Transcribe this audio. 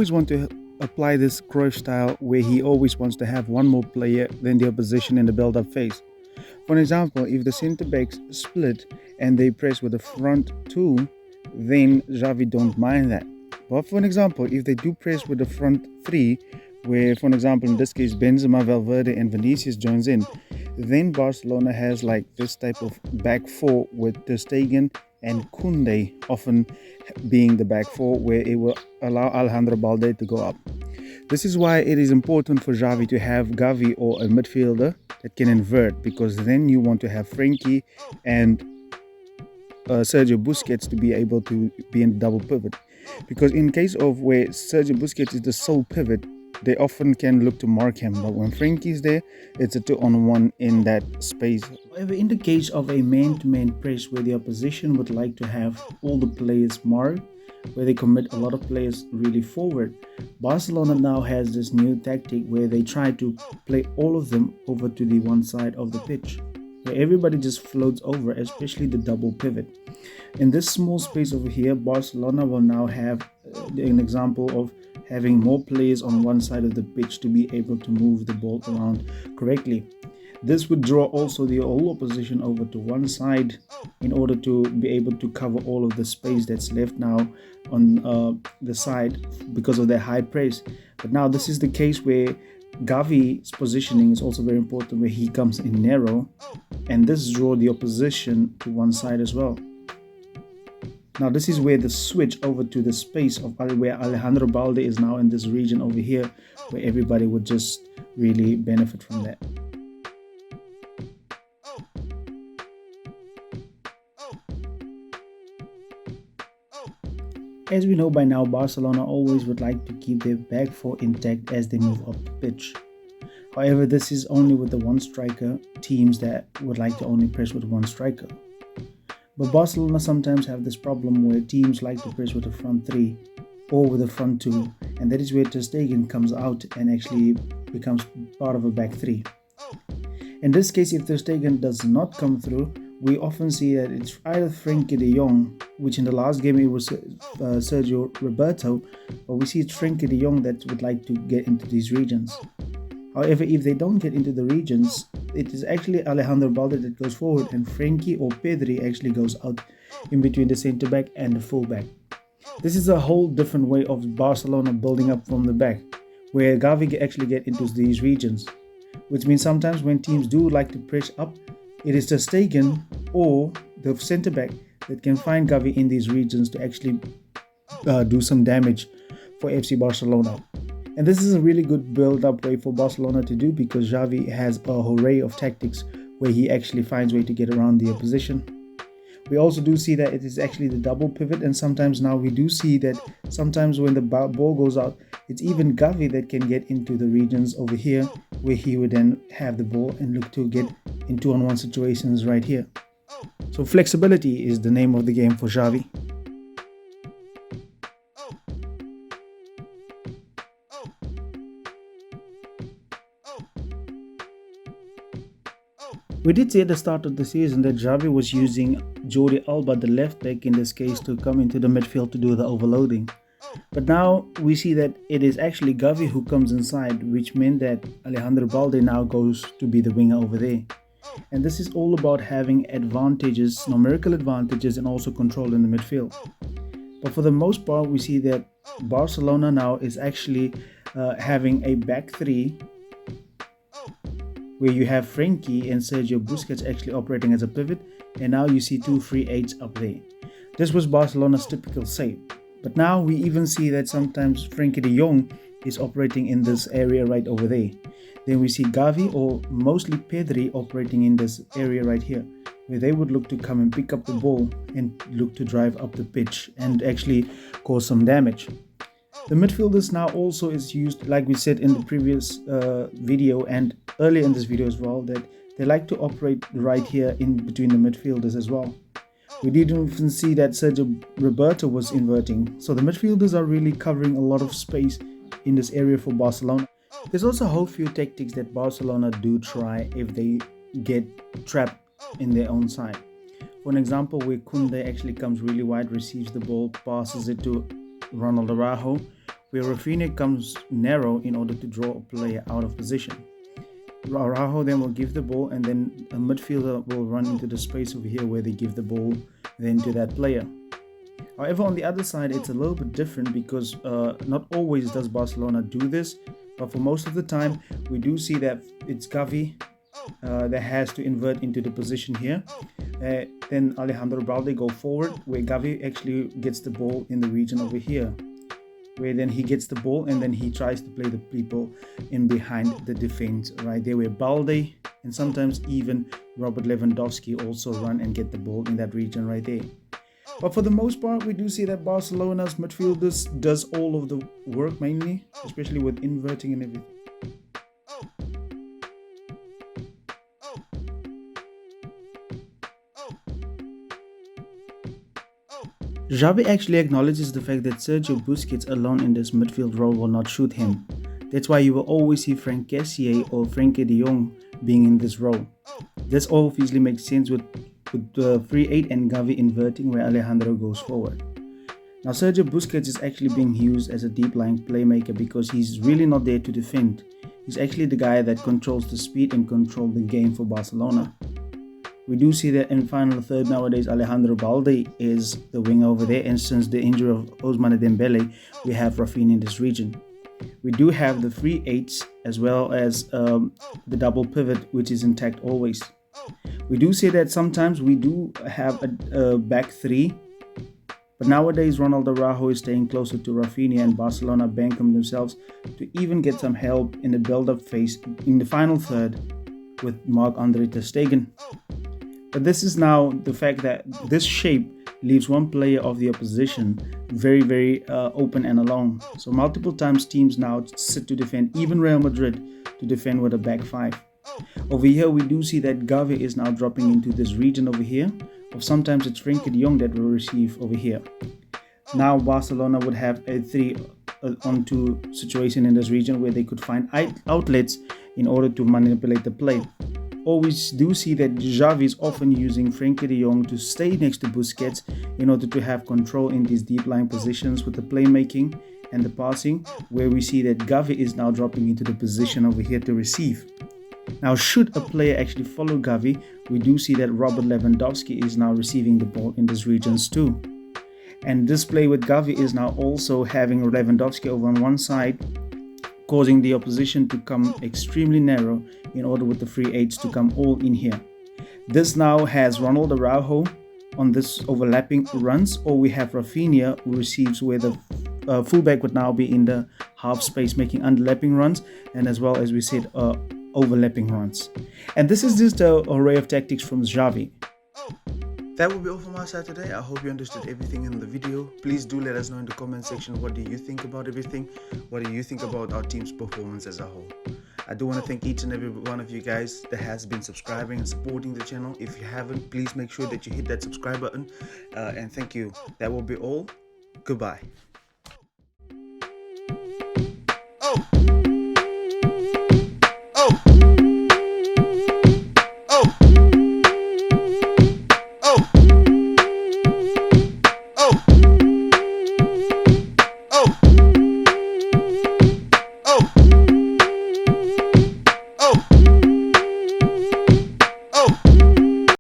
always want to apply this Cruyff style where he always wants to have one more player than the opposition in the build-up phase. For example, if the centre backs split and they press with the front two, then Xavi don't mind that. But for example, if they do press with the front three, where for example in this case Benzema, Valverde and Vinicius joins in, then Barcelona has like this type of back four with Ter Stegen and Koundé often being the back four, where it will allow Alejandro Balde to go up. This is why it is important for Xavi to have Xavi or a midfielder that can invert, because then you want to have Frenkie and Sergio Busquets to be able to be in double pivot. Because in case of where Sergio Busquets is the sole pivot, they often can look to mark him, but when Frenkie is there, it's a 2-on-1 in that space. However, in the case of a man-to-man press where the opposition would like to have all the players marked, where they commit a lot of players really forward, Barcelona now has this new tactic where they try to play all of them over to the one side of the pitch, where everybody just floats over, especially the double pivot. In this small space over here, Barcelona will now have an example of having more players on one side of the pitch to be able to move the ball around correctly. This would draw also the whole opposition over to one side in order to be able to cover all of the space that's left now on the side because of their high press. But now this is the case where Xavi's positioning is also very important, where he comes in narrow, and this draws the opposition to one side as well. Now this is where the switch over to the space of where Alejandro Balde is now in this region over here, where everybody would just really benefit from that. As we know by now, Barcelona always would like to keep their back four intact as they move up the pitch. However, this is only with the one striker teams that would like to only press with one striker. But Barcelona sometimes have this problem where teams like to press with the front three or with the front two, and that is where Ter Stegen comes out and actually becomes part of a back three. In this case, if Ter Stegen does not come through, we often see that it's either Frenkie de Jong, which in the last game it was Sergio Roberto, but we see it's Frenkie de Jong that would like to get into these regions. However, if they don't get into the regions, it is actually Alejandro Balde that goes forward, and Frenkie or Pedri actually goes out in between the centre back and the full back. This is a whole different way of Barcelona building up from the back, where Xavi actually get into these regions, which means sometimes when teams do like to press up, it is Ter Stegen or the centre back that can find Xavi in these regions to actually do some damage for FC Barcelona. And this is a really good build-up way for Barcelona to do, because Xavi has a array of tactics where he actually finds a way to get around the opposition. We also do see that it is actually the double pivot, and sometimes now we do see that sometimes when the ball goes out, it's even Xavi that can get into the regions over here, where he would then have the ball and look to get in 2-on-1 situations right here. So flexibility is the name of the game for Xavi. We did see at the start of the season that Xavi was using Jordi Alba, the left back in this case, to come into the midfield to do the overloading. But now we see that it is actually Xavi who comes inside, which meant that Alejandro Balde now goes to be the winger over there. And this is all about having advantages, numerical advantages, and also control in the midfield. But for the most part, we see that Barcelona now is actually having a back three, where you have Frenkie and Sergio Busquets actually operating as a pivot, and now you see two free eights up there. This was Barcelona's typical shape, but now we even see that sometimes Frenkie de Jong is operating in this area right over there. Then we see Xavi or mostly Pedri operating in this area right here, where they would look to come and pick up the ball and look to drive up the pitch and actually cause some damage. The midfielders now also is used, like we said in the previous video and earlier in this video as well, that they like to operate right here in between the midfielders as well. We didn't even see that Sergio Roberto was inverting. So the midfielders are really covering a lot of space in this area for Barcelona. There's also a whole few tactics that Barcelona do try if they get trapped in their own side. For an example, where Koundé actually comes really wide, receives the ball, passes it to Ronald Araujo, where Rafinha comes narrow in order to draw a player out of position. Araujo then will give the ball, and then a midfielder will run into the space over here where they give the ball then to that player. However, on the other side, it's a little bit different because not always does Barcelona do this, but for most of the time, we do see that it's Xavi that has to invert into the position here. Then Alejandro Balde go forward, where Xavi actually gets the ball in the region over here, where then he gets the ball and then he tries to play the people in behind the defense right there, where Balde and sometimes even Robert Lewandowski also run and get the ball in that region right there. But for the most part, we do see that Barcelona's midfielders does all of the work mainly, especially with inverting and everything. Xavi actually acknowledges the fact that Sergio Busquets alone in this midfield role will not shoot him. That's why you will always see Frank Kessié or Frenkie de Jong being in this role. This obviously makes sense with the 3-8 and Xavi inverting where Alejandro goes forward. Now Sergio Busquets is actually being used as a deep lying playmaker because he's really not there to defend. He's actually the guy that controls the speed and control the game for Barcelona. We do see that in final third nowadays Alejandro Balde is the wing over there, and since the injury of Ousmane Dembele, we have Rafinha in this region. We do have the 3-8s as well as the double pivot, which is intact always. We do say that sometimes we do have a back three, but nowadays Ronald Araujo is staying closer to Rafinha, and Barcelona bank themselves to even get some help in the build-up phase in the final third with Marc-Andre ter Stegen. But this is now the fact that this shape leaves one player of the opposition very open and alone. So multiple times teams now sit to defend, even Real Madrid to defend with a back five. Over here we do see that Xavi is now dropping into this region over here, or sometimes it's Frenkie de Jong that will receive over here. Now Barcelona would have a 3-on-2 situation in this region where they could find outlets in order to manipulate the play. Always do see that Xavi is often using Frenkie de Jong to stay next to Busquets in order to have control in these deep lying positions with the playmaking and the passing, where we see that Xavi is now dropping into the position over here to receive. Now should a player actually follow Xavi, we do see that Robert Lewandowski is now receiving the ball in these regions too. And this play with Xavi is now also having Lewandowski over on one side, causing the opposition to come extremely narrow in order with the 3-8s to come all in here. This now has Ronald Araujo on this overlapping runs, or we have Rafinha who receives where the fullback would now be in the half space making underlapping runs, and as well as we said overlapping runs. And this is just an array of tactics from Xavi. That will be all from my side today. I hope you understood everything in the video. Please do let us know in the comment section, what do you think about everything? What do you think about our team's performance as a whole? I do want to thank each and every one of you guys that has been subscribing and supporting the channel. If you haven't, please make sure that you hit that subscribe button. And thank you. That will be all. Goodbye. Oh.